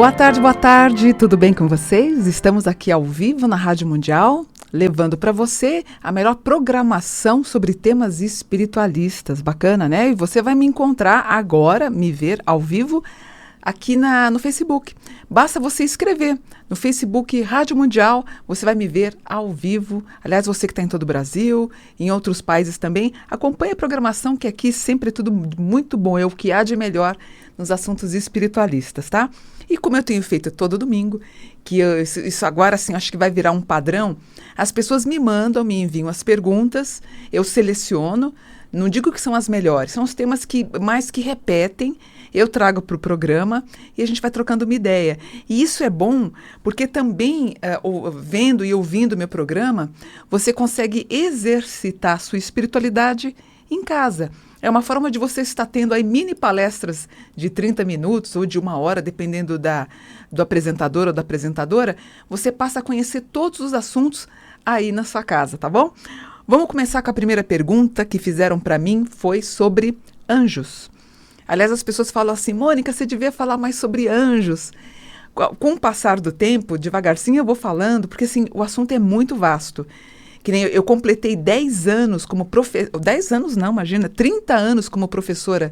Boa tarde, tudo bem com vocês? Estamos aqui ao vivo na Rádio Mundial, levando para você a melhor programação sobre temas espiritualistas. Bacana, né? E você vai me encontrar agora, me ver ao vivo, aqui no Facebook. Basta você escrever no Facebook Rádio Mundial, você vai me ver ao vivo. Aliás, você que está em todo o Brasil, em outros países também, acompanhe a programação, que aqui sempre é tudo muito bom, é o que há de melhor nos assuntos espiritualistas, tá? E como eu tenho feito todo domingo, isso agora assim, acho que vai virar um padrão, as pessoas me enviam as perguntas, eu seleciono, não digo que são as melhores, são os temas que mais que repetem, eu trago para o programa e a gente vai trocando uma ideia. E isso é bom porque também, vendo e ouvindo o meu programa, você consegue exercitar a sua espiritualidade em casa. É uma forma de você estar tendo aí mini palestras de 30 minutos ou de 1 hora, dependendo do apresentador ou da apresentadora. Você passa a conhecer todos os assuntos aí na sua casa, tá bom? Vamos começar com a primeira pergunta que fizeram para mim, foi sobre anjos. Aliás, as pessoas falam assim, Mônica, você devia falar mais sobre anjos. Com o passar do tempo, devagarzinho eu vou falando, porque assim, o assunto é muito vasto. Que nem eu completei 10 anos como 10 anos não, imagina, 30 anos como professora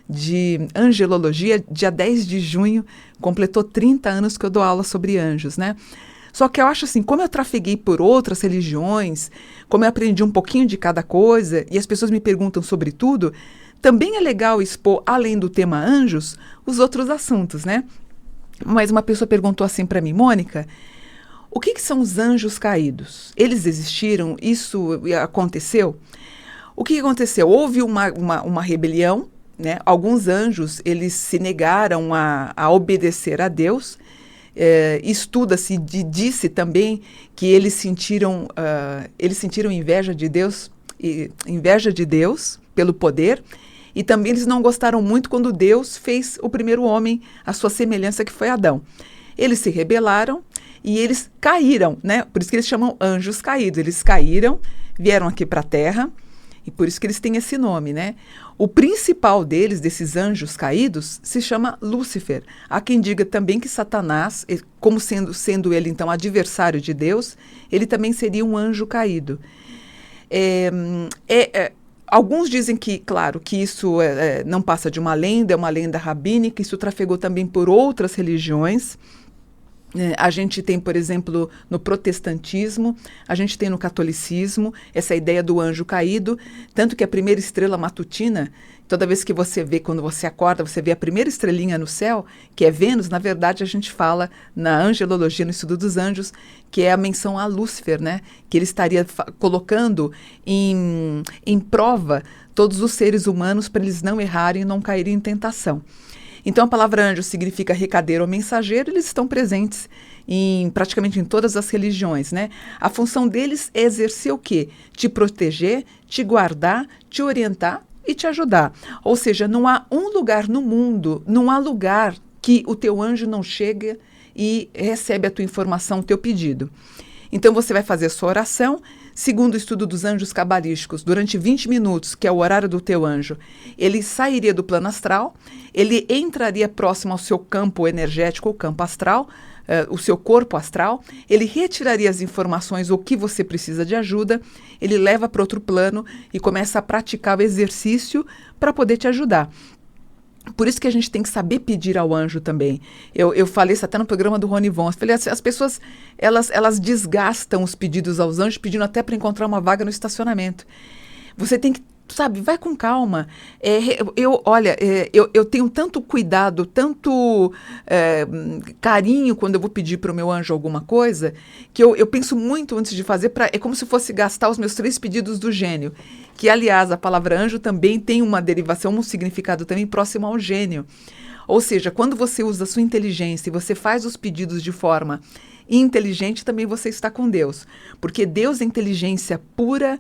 de angelologia. Dia 10 de junho, completou 30 anos que eu dou aula sobre anjos, né? Só que eu acho assim, como eu trafeguei por outras religiões, como eu aprendi um pouquinho de cada coisa, e as pessoas me perguntam sobre tudo, também é legal expor, além do tema anjos, os outros assuntos, né? Mas uma pessoa perguntou assim para mim, Mônica, o que são os anjos caídos? Eles existiram? Isso aconteceu? O que aconteceu? Houve uma rebelião, né? Alguns anjos, eles se negaram a obedecer a Deus. Estuda-se, disse também que eles sentiram inveja de Deus pelo poder. E também eles não gostaram muito quando Deus fez o primeiro homem à sua semelhança, que foi Adão. Eles se rebelaram e eles caíram, né? Por isso que eles chamam anjos caídos. Eles caíram, vieram aqui para a Terra, e por isso que eles têm esse nome, né? O principal deles, desses anjos caídos, se chama Lúcifer. Há quem diga também que Satanás, como sendo ele então adversário de Deus, ele também seria um anjo caído. Alguns dizem que, claro, que isso não passa de uma lenda, é uma lenda rabínica, isso trafegou também por outras religiões. A gente tem, por exemplo, no protestantismo, a gente tem no catolicismo, essa ideia do anjo caído, tanto que a primeira estrela matutina, toda vez que você vê, quando você acorda, você vê a primeira estrelinha no céu, que é Vênus, na verdade a gente fala na angelologia, no estudo dos anjos, que é a menção a Lúcifer, né? Que ele estaria colocando em prova todos os seres humanos para eles não errarem e não caírem em tentação. Então, a palavra anjo significa recadeiro ou mensageiro, eles estão presentes praticamente em todas as religiões, né? A função deles é exercer o quê? Te proteger, te guardar, te orientar e te ajudar. Ou seja, não há um lugar no mundo, não há lugar que o teu anjo não chegue e recebe a tua informação, o teu pedido. Então, você vai fazer a sua oração. Segundo o estudo dos anjos cabalísticos, durante 20 minutos, que é o horário do teu anjo, ele sairia do plano astral, ele entraria próximo ao seu campo energético, o campo astral, o seu corpo astral, ele retiraria as informações, o que você precisa de ajuda, ele leva para outro plano e começa a praticar o exercício para poder te ajudar. Por isso que a gente tem que saber pedir ao anjo também. Eu falei isso até no programa do Rony Von. Eu falei, as pessoas, elas desgastam os pedidos aos anjos, pedindo até para encontrar uma vaga no estacionamento. Você tem que, sabe, vai com calma. Eu tenho tanto cuidado, tanto carinho quando eu vou pedir para o meu anjo alguma coisa, que eu penso muito antes de fazer. É como se fosse gastar os meus 3 pedidos do gênio. Que, aliás, a palavra anjo também tem uma derivação, um significado também próximo ao gênio. Ou seja, quando você usa a sua inteligência e você faz os pedidos de forma inteligente, também você está com Deus. Porque Deus é inteligência pura,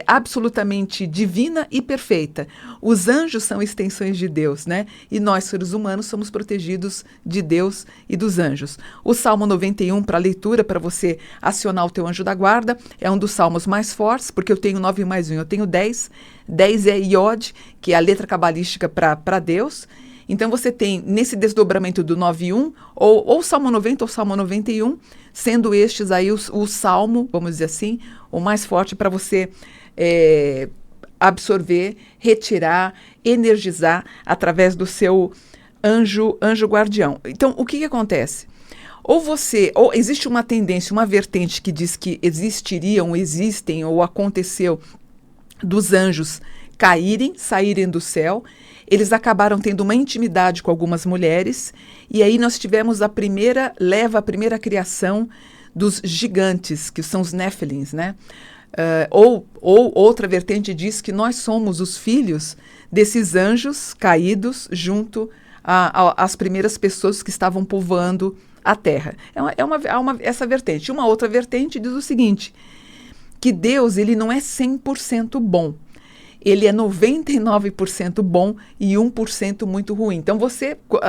absolutamente divina e perfeita. Os anjos são extensões de Deus, né? E nós, seres humanos, somos protegidos de Deus e dos anjos. O Salmo 91, para leitura, para você acionar o teu anjo da guarda, é um dos salmos mais fortes, porque eu tenho 9 mais 1, eu tenho 10. 10 é Iod, que é a letra cabalística para Deus. Então você tem nesse desdobramento do 9:1, ou Salmo 90 ou Salmo 91, sendo estes aí o salmo, vamos dizer assim, o mais forte para você absorver, retirar, energizar através do seu anjo guardião. Então, o que acontece? Ou existe uma tendência, uma vertente que diz que existiriam, existem ou aconteceu dos anjos caírem, saírem do céu. Eles acabaram tendo uma intimidade com algumas mulheres, e aí nós tivemos a primeira criação dos gigantes, que são os Néfilins, né? Ou outra vertente diz que nós somos os filhos desses anjos caídos junto às primeiras pessoas que estavam povoando a terra. Essa vertente. Uma outra vertente diz o seguinte, que Deus ele não é 100% bom. Ele é 99% bom e 1% muito ruim. Então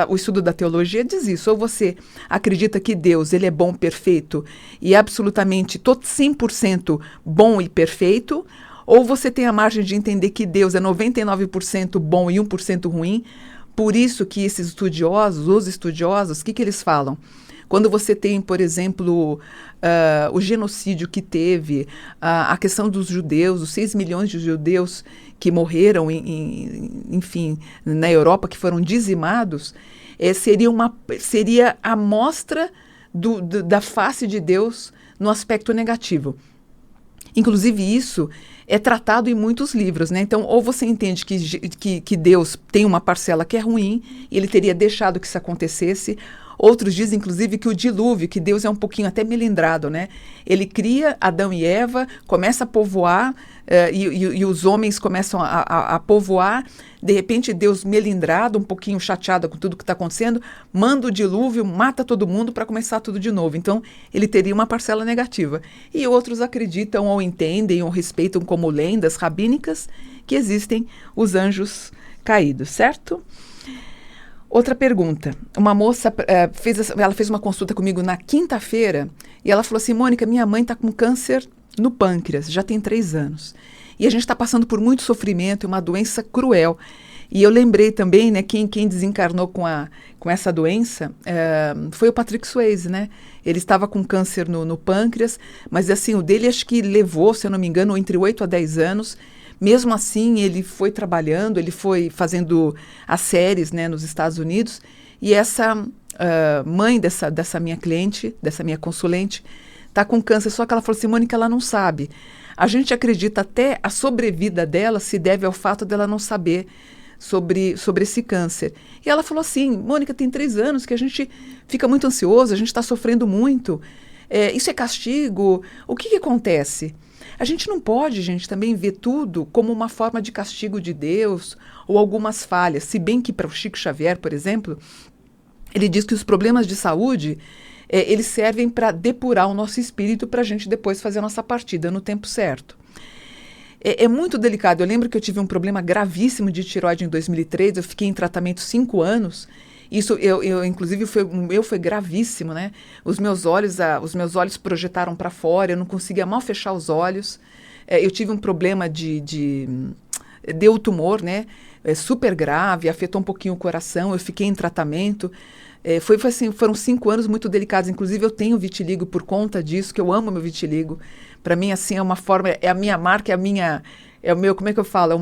o estudo da teologia diz isso. Ou você acredita que Deus ele é bom, perfeito e absolutamente 100% bom e perfeito, ou você tem a margem de entender que Deus é 99% bom e 1% ruim. Por isso que os estudiosos, o que eles falam? Quando você tem, por exemplo, o genocídio que teve, a questão dos judeus, os 6 milhões de judeus que morreram, enfim, na Europa, que foram dizimados, seria a mostra da face de Deus no aspecto negativo. Inclusive, isso é tratado em muitos livros, né? Então, ou você entende que Deus tem uma parcela que é ruim, e ele teria deixado que isso acontecesse. Outros dizem, inclusive, que o dilúvio, que Deus é um pouquinho até melindrado, né? Ele cria Adão e Eva, começa a povoar, e os homens começam a povoar. De repente, Deus melindrado, um pouquinho chateado com tudo que está acontecendo, manda o dilúvio, mata todo mundo para começar tudo de novo. Então, ele teria uma parcela negativa. E outros acreditam ou entendem ou respeitam como lendas rabínicas que existem os anjos caídos, certo? Outra pergunta. Uma moça ela fez uma consulta comigo na quinta-feira e ela falou assim, Mônica, minha mãe está com câncer no pâncreas, já tem 3 anos. E a gente está passando por muito sofrimento, é uma doença cruel. E eu lembrei também, né, quem desencarnou com essa doença foi o Patrick Swayze, né? Ele estava com câncer no pâncreas, mas assim, o dele acho que levou, se eu não me engano, entre 8 a 10 anos. Mesmo assim, ele foi trabalhando, ele foi fazendo as séries, né, nos Estados Unidos, e essa mãe dessa minha cliente, dessa minha consulente, está com câncer, só que ela falou assim, Mônica, ela não sabe. A gente acredita até a sobrevida dela se deve ao fato dela não saber sobre esse câncer. E ela falou assim, Mônica, tem 3 anos que a gente fica muito ansioso, a gente está sofrendo muito, isso é castigo, o que acontece? A gente não pode, gente, também ver tudo como uma forma de castigo de Deus ou algumas falhas. Se bem que para o Chico Xavier, por exemplo, ele diz que os problemas de saúde, eles servem para depurar o nosso espírito para a gente depois fazer a nossa partida no tempo certo. É muito delicado. Eu lembro que eu tive um problema gravíssimo de tireoide em 2003, eu fiquei em tratamento 5 anos. Isso, inclusive, foi gravíssimo, né? Os meus olhos projetaram para fora, eu não conseguia mal fechar os olhos. Eu tive um problema deu tumor, né? Super grave, afetou um pouquinho o coração, eu fiquei em tratamento. Foram 5 anos muito delicados. Inclusive, eu tenho vitiligo por conta disso, que eu amo meu vitiligo. Para mim, assim, é uma forma, é a minha marca, é o meu, como é que eu falo?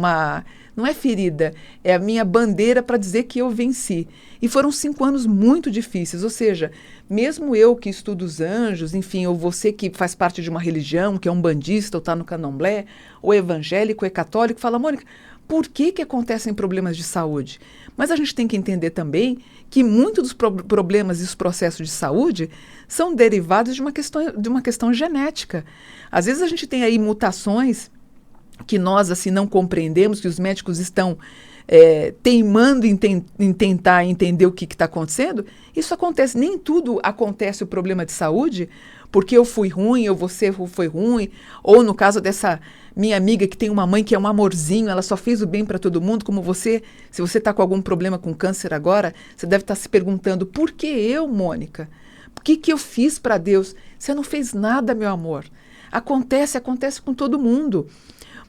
Não é ferida, é a minha bandeira para dizer que eu venci. E foram 5 anos muito difíceis, ou seja, mesmo eu que estudo os anjos, enfim, ou você que faz parte de uma religião, que é umbandista, ou está no candomblé, ou é evangélico, ou é católico, fala, Mônica, por que acontecem problemas de saúde? Mas a gente tem que entender também que muitos dos problemas e os processos de saúde são derivados de uma questão genética. Às vezes a gente tem aí mutações que nós assim não compreendemos, que os médicos estão teimando em tentar entender o que está acontecendo. Isso acontece, nem tudo acontece o problema de saúde, porque eu fui ruim, ou você foi ruim, ou no caso dessa minha amiga que tem uma mãe que é um amorzinho, ela só fez o bem para todo mundo, como você, se você está com algum problema com câncer agora, você deve estar se perguntando, por que eu, Mônica? O que eu fiz para Deus? Você não fez nada, meu amor. Acontece com todo mundo.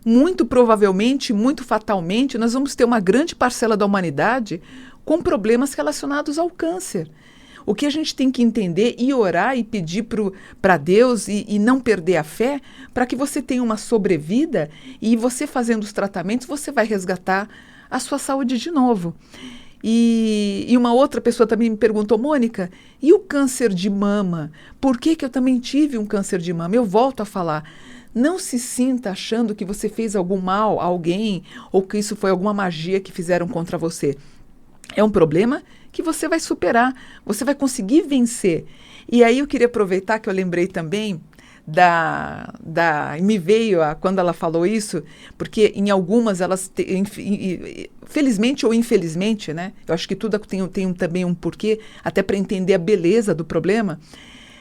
Muito provavelmente, muito fatalmente, nós vamos ter uma grande parcela da humanidade com problemas relacionados ao câncer. O que a gente tem que entender e orar e pedir para Deus e não perder a fé, para que você tenha uma sobrevida e você fazendo os tratamentos, você vai resgatar a sua saúde de novo. E uma outra pessoa também me perguntou, Mônica, e o câncer de mama? Por que eu também tive um câncer de mama? Eu volto a falar, não se sinta achando que você fez algum mal a alguém ou que isso foi alguma magia que fizeram contra você. É um problema que você vai superar, você vai conseguir vencer. E aí eu queria aproveitar que eu lembrei também me veio quando ela falou isso, porque em algumas elas, felizmente ou infelizmente, né? Eu acho que tudo tem também um porquê, até para entender a beleza do problema.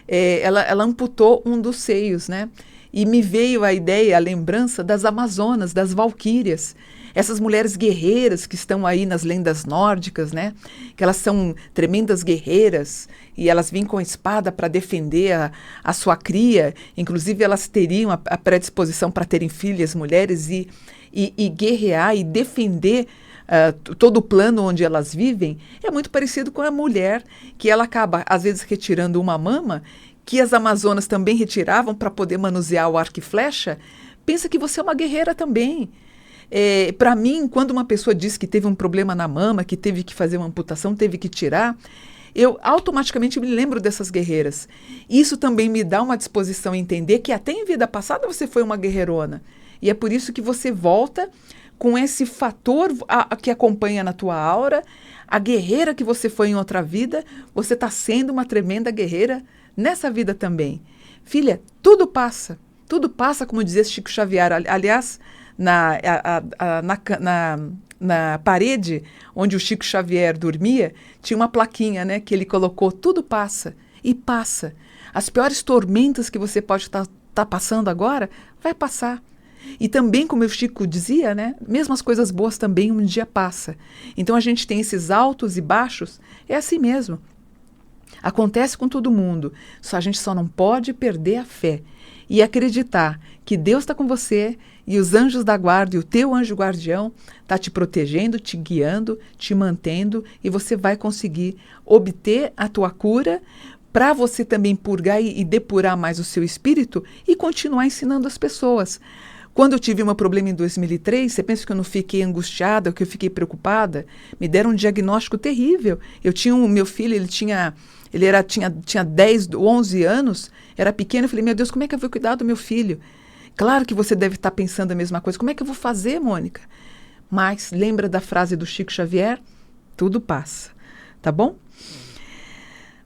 Ela amputou um dos seios, né? E me veio a ideia, a lembrança das Amazonas, das Valquírias. Essas mulheres guerreiras que estão aí nas lendas nórdicas, né? Que elas são tremendas guerreiras e elas vêm com a espada para defender a sua cria. Inclusive, elas teriam a predisposição para terem filhas, mulheres e guerrear e defender todo o plano onde elas vivem. É muito parecido com a mulher, que ela acaba, às vezes, retirando uma mama, que as Amazonas também retiravam para poder manusear o arco e flecha. Pensa que você é uma guerreira também. Para mim, quando uma pessoa diz que teve um problema na mama, que teve que fazer uma amputação, teve que tirar, eu automaticamente me lembro dessas guerreiras. Isso também me dá uma disposição a entender que até em vida passada você foi uma guerreirona. E é por isso que você volta com esse fator que acompanha na tua aura, a guerreira que você foi em outra vida, você está sendo uma tremenda guerreira nessa vida também. Filha, tudo passa, como dizia Chico Xavier. Aliás, na parede onde o Chico Xavier dormia, tinha uma plaquinha, né, que ele colocou, tudo passa, e passa. As piores tormentas que você pode estar passando agora, vai passar. E também, como o Chico dizia, né, mesmo as coisas boas também um dia passa. Então a gente tem esses altos e baixos, é assim mesmo. Acontece com todo mundo, a gente só não pode perder a fé e acreditar que Deus está com você e os anjos da guarda e o teu anjo guardião está te protegendo, te guiando, te mantendo, e você vai conseguir obter a tua cura para você também purgar e depurar mais o seu espírito e continuar ensinando as pessoas. Quando eu tive um problema em 2003, você pensa que eu não fiquei angustiada, que eu fiquei preocupada? Me deram um diagnóstico terrível. Eu tinha meu filho, ele tinha 10, 11 anos, era pequeno. Eu falei, meu Deus, como é que eu vou cuidar do meu filho? Claro que você deve estar pensando a mesma coisa. Como é que eu vou fazer, Mônica? Mas lembra da frase do Chico Xavier? Tudo passa. Tá bom?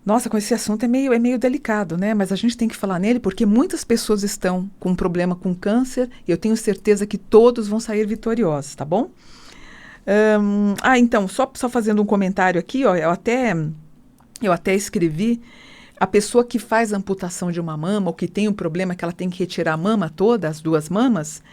Nossa, com esse assunto é meio delicado, né? Mas a gente tem que falar nele porque muitas pessoas estão com um problema com câncer e eu tenho certeza que todos vão sair vitoriosos, tá bom? Então, só fazendo um comentário aqui, ó, eu até escrevi, a pessoa que faz a amputação de uma mama ou que tem um problema que ela tem que retirar a mama toda, as duas mamas,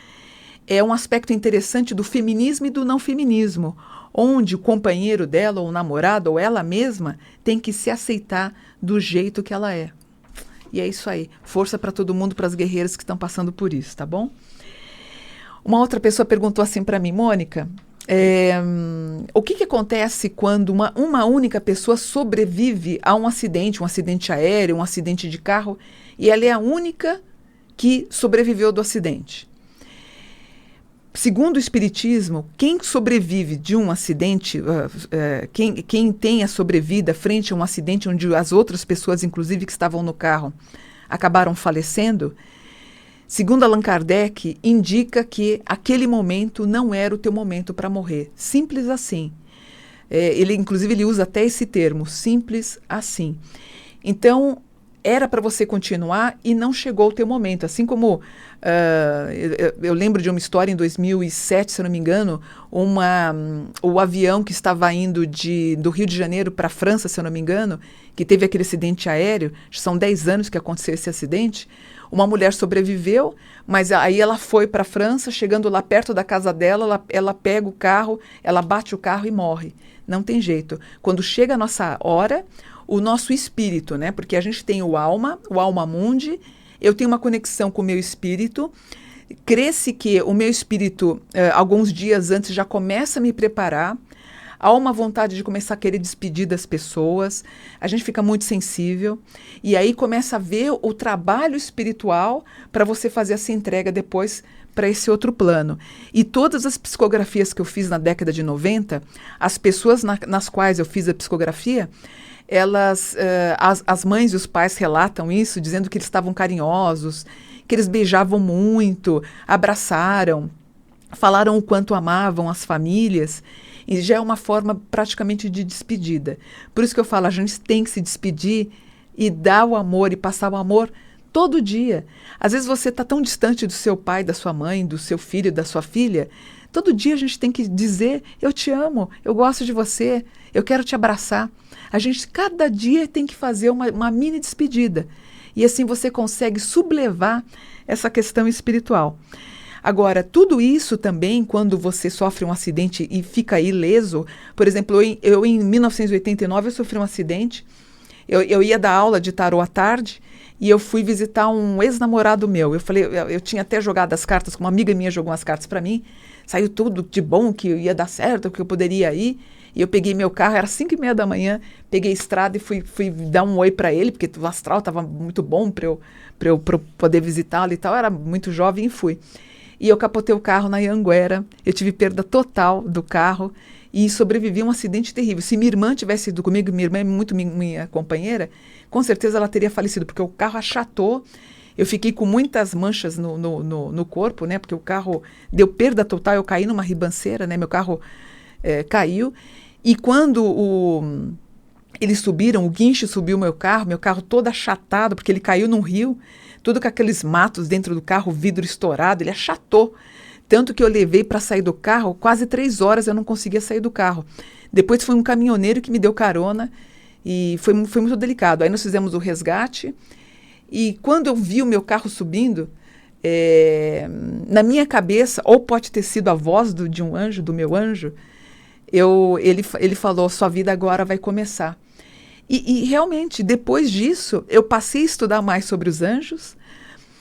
é um aspecto interessante do feminismo e do não feminismo, onde o companheiro dela, ou o namorado, ou ela mesma, tem que se aceitar do jeito que ela é. E é isso aí. Força para todo mundo, para as guerreiras que estão passando por isso, tá bom? Uma outra pessoa perguntou assim para mim, Mônica, o que acontece quando uma única pessoa sobrevive a um acidente aéreo, um acidente de carro, e ela é a única que sobreviveu do acidente? Segundo o Espiritismo, quem sobrevive de um acidente, quem tem a sobrevida frente a um acidente onde as outras pessoas, inclusive que estavam no carro, acabaram falecendo, segundo Allan Kardec, indica que aquele momento não era o teu momento para morrer. Simples assim. Inclusive, ele usa até esse termo, simples assim. Então, era para você continuar e não chegou o teu momento. Assim como eu lembro de uma história em 2007, se eu não me engano, o avião que estava indo do Rio de Janeiro para a França, se eu não me engano, que teve aquele acidente aéreo, são 10 anos que aconteceu esse acidente. Uma mulher sobreviveu, mas aí ela foi para a França, chegando lá perto da casa dela, ela pega o carro, ela bate o carro e morre. Não tem jeito. Quando chega a nossa hora, o nosso espírito, né? Porque a gente tem o alma mundi, eu tenho uma conexão com o meu espírito, cresce que o meu espírito, alguns dias antes, já começa a me preparar, há uma vontade de começar a querer despedir das pessoas, a gente fica muito sensível, e aí começa a ver o trabalho espiritual para você fazer essa entrega depois para esse outro plano. E todas as psicografias que eu fiz na década de 90, as pessoas nas quais eu fiz a psicografia, elas, as mães e os pais relatam isso, dizendo que eles estavam carinhosos, que eles beijavam muito, abraçaram, falaram o quanto amavam as famílias, e já é uma forma praticamente de despedida. Por isso que eu falo, a gente tem que se despedir e dar o amor e passar o amor todo dia. Às vezes você está tão distante do seu pai, da sua mãe, do seu filho, da sua filha. Todo dia a gente tem que dizer, eu te amo, eu gosto de você, eu quero te abraçar. A gente, cada dia, tem que fazer uma mini despedida. E assim você consegue sublevar essa questão espiritual. Agora, tudo isso também, quando você sofre um acidente e fica ileso, por exemplo, eu em 1989 eu sofri um acidente, eu ia dar aula de tarô à tarde e eu fui visitar um ex-namorado meu. Eu falei, eu tinha até jogado as cartas, uma amiga minha jogou umas cartas para mim, saiu tudo de bom, que ia dar certo, que eu poderia ir. E eu peguei meu carro, era 5h30 da manhã, peguei a estrada e fui dar um oi para ele, porque o astral estava muito bom para eu poder visitá-lo e tal, eu era muito jovem e fui. E eu capotei o carro na Anhanguera, eu tive perda total do carro e sobrevivi a um acidente terrível. Se minha irmã tivesse ido comigo, minha irmã é muito minha companheira, com certeza ela teria falecido, porque o carro achatou, eu fiquei com muitas manchas no corpo, né, porque o carro deu perda total, eu caí numa ribanceira, né, meu carro caiu, e quando eles subiram, o guincho subiu meu carro todo achatado, porque ele caiu num rio, tudo com aqueles matos dentro do carro, vidro estourado, ele achatou. Tanto que eu levei para sair do carro, quase 3 horas eu não conseguia sair do carro. Depois foi um caminhoneiro que me deu carona e foi muito delicado. Aí nós fizemos o resgate e quando eu vi o meu carro subindo, na minha cabeça, ou pode ter sido a voz de um anjo, do meu anjo, ele falou, sua vida agora vai começar. E realmente, depois disso, eu passei a estudar mais sobre os anjos.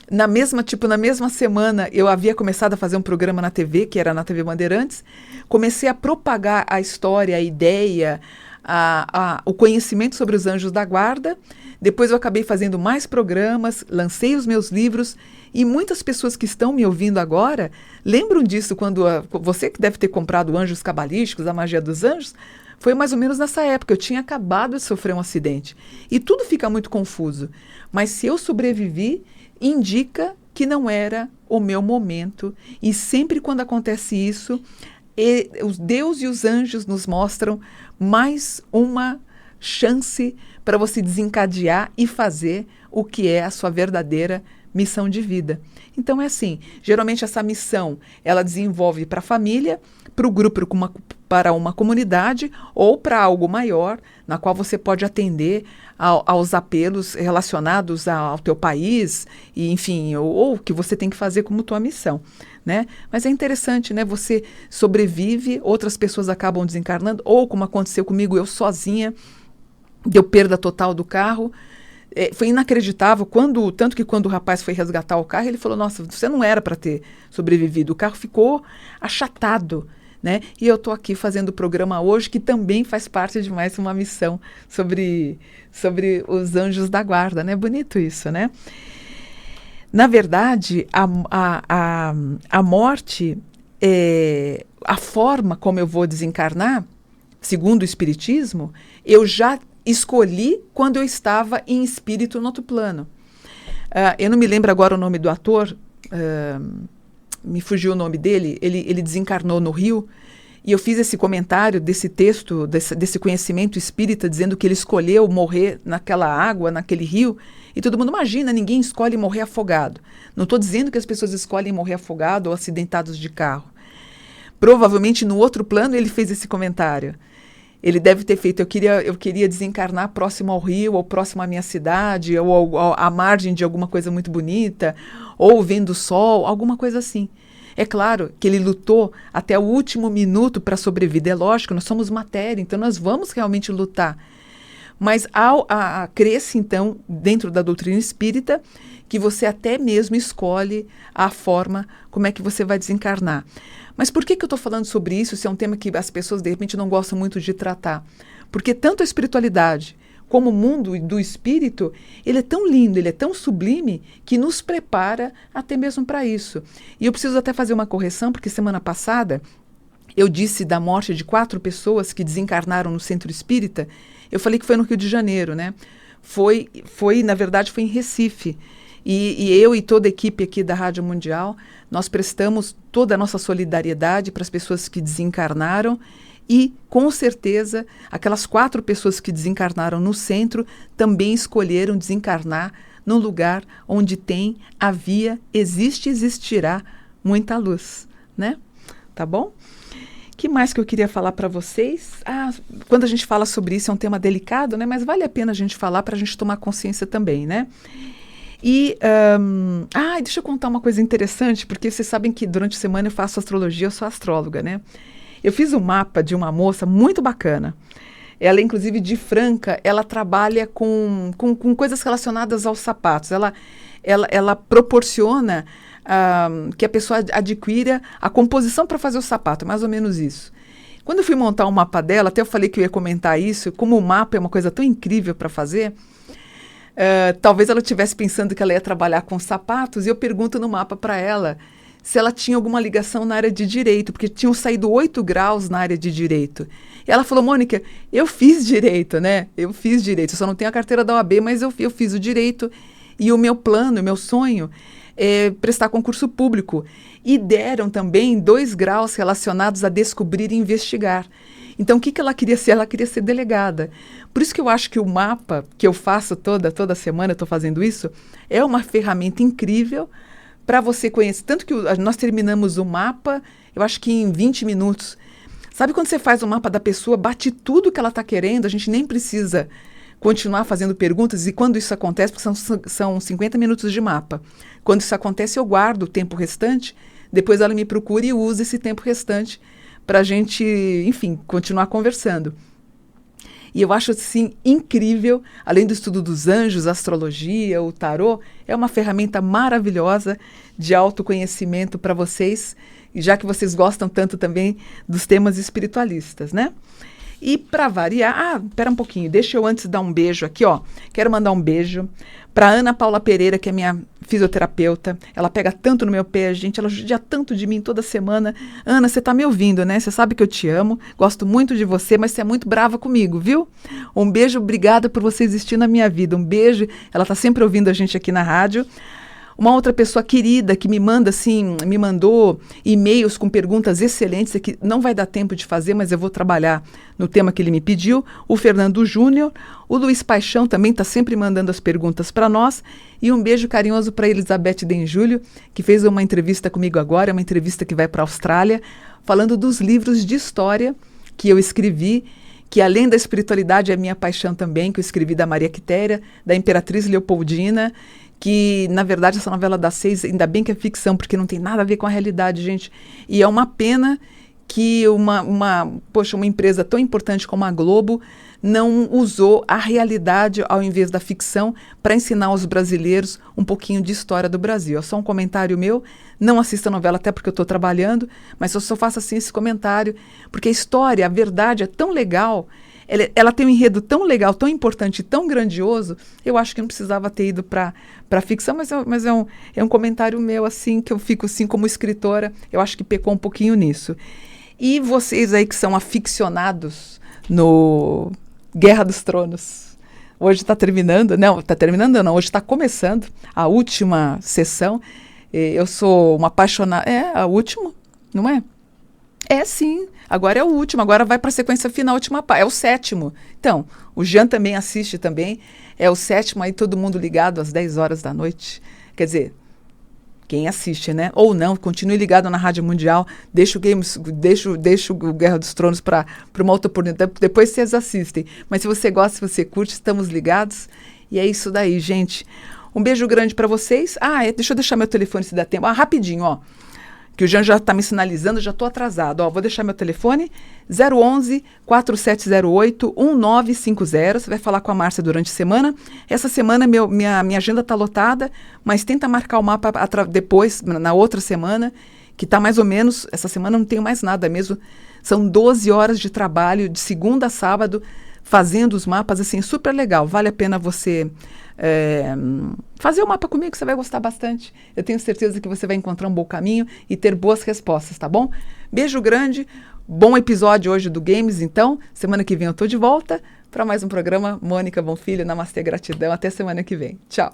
Na mesma semana, eu havia começado a fazer um programa na TV, que era na TV Bandeirantes. Comecei a propagar a história, a ideia, o conhecimento sobre os anjos da guarda. Depois eu acabei fazendo mais programas, lancei os meus livros. E muitas pessoas que estão me ouvindo agora lembram disso, quando você que deve ter comprado Anjos Cabalísticos, a Magia dos Anjos, foi mais ou menos nessa época. Eu tinha acabado de sofrer um acidente. E tudo fica muito confuso. Mas se eu sobrevivi, indica que não era o meu momento. E sempre quando acontece isso, os Deus e os anjos nos mostram mais uma chance para você desencadear e fazer o que é a sua verdadeira missão de vida. Então é assim, geralmente essa missão ela desenvolve para a família, para o grupo, para uma comunidade ou para algo maior, na qual você pode atender aos apelos relacionados ao teu país, e, enfim, ou o que você tem que fazer como tua missão, né? Mas é interessante, né? Você sobrevive, outras pessoas acabam desencarnando, ou como aconteceu comigo, eu sozinha, deu perda total do carro. Foi inacreditável, tanto que quando o rapaz foi resgatar o carro, ele falou, nossa, você não era para ter sobrevivido, o carro ficou achatado, né? E eu estou aqui fazendo o programa hoje, que também faz parte de mais uma missão sobre os anjos da guarda, né? Bonito isso, né? Na verdade, a morte, a forma como eu vou desencarnar, segundo o Espiritismo, eu já escolhi quando eu estava em espírito no outro plano. Eu não me lembro agora o nome do ator, me fugiu o nome dele, ele desencarnou no Rio, e eu fiz esse comentário desse texto, desse conhecimento espírita, dizendo que ele escolheu morrer naquela água, naquele rio, e todo mundo imagina, ninguém escolhe morrer afogado. Não estou dizendo que as pessoas escolhem morrer afogado ou acidentados de carro. Provavelmente no outro plano ele fez esse comentário. Ele deve ter feito, eu queria desencarnar próximo ao rio, ou próximo à minha cidade, ou à margem de alguma coisa muito bonita, ou vendo o sol, alguma coisa assim. É claro que ele lutou até o último minuto para sobreviver. É lógico, nós somos matéria, então nós vamos realmente lutar. Mas cresce, então, dentro da doutrina espírita, que você até mesmo escolhe a forma como é que você vai desencarnar. Mas por que eu estou falando sobre isso, se é um tema que as pessoas de repente não gostam muito de tratar? Porque tanto a espiritualidade como o mundo do espírito, ele é tão lindo, ele é tão sublime, que nos prepara até mesmo para isso. E eu preciso até fazer uma correção, porque semana passada eu disse da morte de 4 pessoas que desencarnaram no centro espírita. Eu falei que foi no Rio de Janeiro, né? Na verdade, foi em Recife. E eu e toda a equipe aqui da Rádio Mundial, nós prestamos toda a nossa solidariedade para as pessoas que desencarnaram e, com certeza, aquelas 4 pessoas que desencarnaram no centro também escolheram desencarnar num lugar onde existe e existirá muita luz, né? Tá bom? Que mais que eu queria falar para vocês? Quando a gente fala sobre isso, é um tema delicado, né? Mas vale a pena a gente falar para a gente tomar consciência também, né? E, deixa eu contar uma coisa interessante, porque vocês sabem que durante a semana eu faço astrologia, eu sou astróloga, né? Eu fiz um mapa de uma moça muito bacana. Ela, inclusive, de Franca, ela trabalha com coisas relacionadas aos sapatos. Ela proporciona que a pessoa adquira a composição para fazer o sapato, mais ou menos isso. Quando eu fui montar o mapa dela, até eu falei que eu ia comentar isso, como o mapa é uma coisa tão incrível para fazer, talvez ela estivesse pensando que ela ia trabalhar com sapatos, e eu pergunto no mapa para ela se ela tinha alguma ligação na área de direito, porque tinham saído 8 graus na área de direito. E ela falou: Mônica, eu fiz direito, né? Eu fiz direito, eu só não tenho a carteira da OAB, mas eu fiz o direito, e o meu plano, o meu sonho é prestar concurso público. E deram também 2 graus relacionados a descobrir e investigar. Então, o que ela queria ser? Ela queria ser delegada. Por isso que eu acho que o mapa que eu faço toda semana, eu estou fazendo isso, é uma ferramenta incrível para você conhecer. Tanto que nós terminamos o mapa, eu acho que em 20 minutos. Sabe quando você faz o mapa da pessoa, bate tudo que ela está querendo, a gente nem precisa continuar fazendo perguntas, e quando isso acontece, porque são 50 minutos de mapa. Quando isso acontece, eu guardo o tempo restante, depois ela me procura e usa esse tempo restante para a gente, enfim, continuar conversando. E eu acho, assim, incrível, além do estudo dos anjos, a astrologia, o tarô, é uma ferramenta maravilhosa de autoconhecimento para vocês, já que vocês gostam tanto também dos temas espiritualistas, né? E para variar, espera um pouquinho, deixa eu antes dar um beijo aqui, ó. Quero mandar um beijo para Ana Paula Pereira, que é minha fisioterapeuta. Ela pega tanto no meu pé, gente, ela judia tanto de mim toda semana. Ana, você tá me ouvindo, né? Você sabe que eu te amo, gosto muito de você, mas você é muito brava comigo, viu? Um beijo, obrigada por você existir na minha vida. Um beijo, ela tá sempre ouvindo a gente aqui na rádio. Uma outra pessoa querida que me mandou e-mails com perguntas excelentes, que não vai dar tempo de fazer, mas eu vou trabalhar no tema que ele me pediu, o Fernando Júnior, o Luiz Paixão também está sempre mandando as perguntas para nós, e um beijo carinhoso para Elizabeth Denjúlio, que fez uma entrevista comigo agora, uma entrevista que vai para a Austrália, falando dos livros de história que eu escrevi, que além da espiritualidade é minha paixão também, que eu escrevi da Maria Quitéria, da Imperatriz Leopoldina, que, na verdade, essa novela das 6, ainda bem que é ficção, porque não tem nada a ver com a realidade, gente. E é uma pena que uma empresa tão importante como a Globo não usou a realidade ao invés da ficção para ensinar aos brasileiros um pouquinho de história do Brasil. É só um comentário meu, não assista a novela até porque eu estou trabalhando, mas eu só faço assim esse comentário, porque a história, a verdade é tão legal, ela tem um enredo tão legal, tão importante, tão grandioso, eu acho que não precisava ter ido para a ficção, mas é um comentário meu, assim, que eu fico assim como escritora, eu acho que pecou um pouquinho nisso. E vocês aí que são aficionados no Guerra dos Tronos, hoje está terminando, hoje está começando a última sessão, eu sou uma apaixonada, a última, não é? É sim, agora é o último, agora vai para a sequência final, última parte, é o 7º. Então, o Jean também assiste também, é o 7º, aí todo mundo ligado às 10 horas da noite. Quer dizer, quem assiste, né? Ou não, continue ligado na Rádio Mundial, deixa o Guerra dos Tronos para uma outra oportunidade, depois vocês assistem. Mas se você gosta, se você curte, estamos ligados. E é isso daí, gente. Um beijo grande para vocês. Deixa eu deixar meu telefone se dá tempo. Rapidinho, ó. que o Jean já está me sinalizando, já estou atrasado. Ó, vou deixar meu telefone, 011 4708 1950. Você vai falar com a Márcia durante a semana. Essa semana minha agenda está lotada, mas tenta marcar o mapa depois, na outra semana, que está mais ou menos, essa semana não tenho mais nada mesmo. São 12 horas de trabalho, de segunda a sábado, fazendo os mapas, assim, super legal. Vale a pena você fazer o mapa comigo, que você vai gostar bastante. Eu tenho certeza que você vai encontrar um bom caminho e ter boas respostas, tá bom? Beijo grande, bom episódio hoje do Games, então. Semana que vem eu tô de volta para mais um programa. Mônica Bonfilho, Namastê, gratidão. Até semana que vem. Tchau.